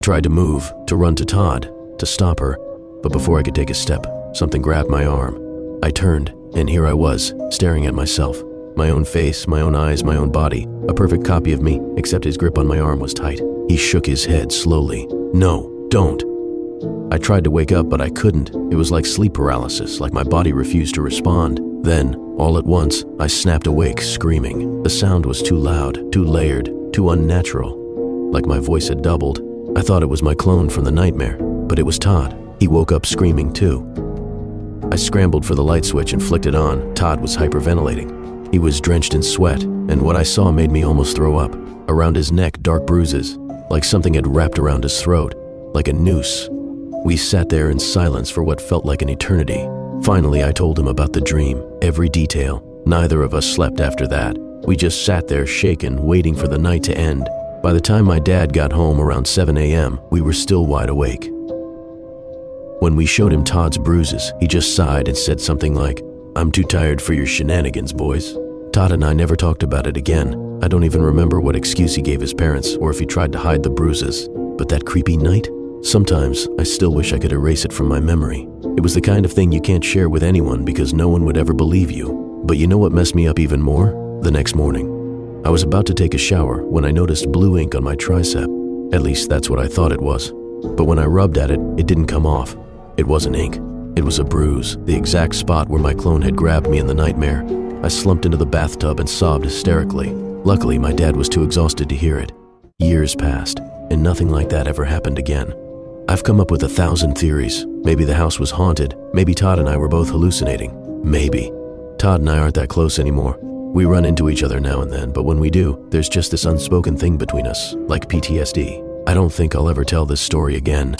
Tried to move, to run to Todd, to stop her, but before I could take a step, something grabbed my arm. I turned, and here I was, staring at myself. My own face, my own eyes, my own body, a perfect copy of me, except his grip on my arm was tight. He shook his head slowly. "No, don't." I tried to wake up, but I couldn't. It was like sleep paralysis, like my body refused to respond. Then, all at once, I snapped awake, screaming. The sound was too loud, too layered, too unnatural. Like my voice had doubled. I thought it was my clone from the nightmare, but it was Todd. He woke up screaming too. I scrambled for the light switch and flicked it on. Todd was hyperventilating. He was drenched in sweat, and what I saw made me almost throw up. Around his neck, dark bruises, like something had wrapped around his throat, like a noose. We sat there in silence for what felt like an eternity. Finally, I told him about the dream, every detail. Neither of us slept after that. We just sat there shaken, waiting for the night to end. By the time my dad got home around 7 a.m., we were still wide awake. When we showed him Todd's bruises, he just sighed and said something like, "I'm too tired for your shenanigans, boys." Todd and I never talked about it again. I don't even remember what excuse he gave his parents or if he tried to hide the bruises. But that creepy night? Sometimes I still wish I could erase it from my memory. It was the kind of thing you can't share with anyone because no one would ever believe you. But you know what messed me up even more? The next morning. I was about to take a shower when I noticed blue ink on my tricep. At least that's what I thought it was. But when I rubbed at it, it didn't come off. It wasn't ink. It was a bruise, the exact spot where my clone had grabbed me in the nightmare. I slumped into the bathtub and sobbed hysterically. Luckily, my dad was too exhausted to hear it. Years passed, and nothing like that ever happened again. I've come up with 1,000 theories. Maybe the house was haunted. Maybe Todd and I were both hallucinating. Maybe. Todd and I aren't that close anymore. We run into each other now and then, but when we do, there's just this unspoken thing between us, like PTSD. I don't think I'll ever tell this story again.